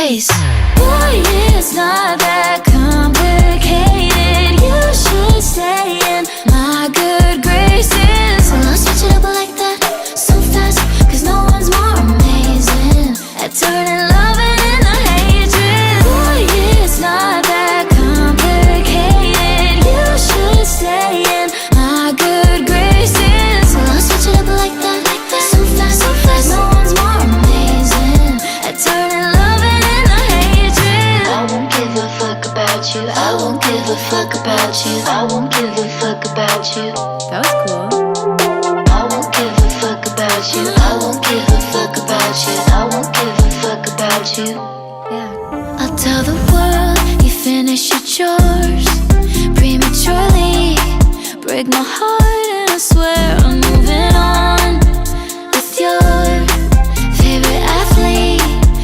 face. Boy, it's not that complicated. You should stay in my good graces. Well, I'll switch it up like that so fast, cause no one's more amazing at turning loving into hatred. Boy, it's not that complicated. You should stay in my good graces. Well, I'll switch it up like that so fast, no one's more amazing at turning loving into hatred. I won't give a fuck about you. I won't give a fuck about you. I won't give a fuck about you. That was cool. I won't give a fuck about you. I won't give a fuck about you. I won't give a fuck about you. Yeah. I'll tell the world you finished your chores prematurely. Break my heart and I swear I'm moving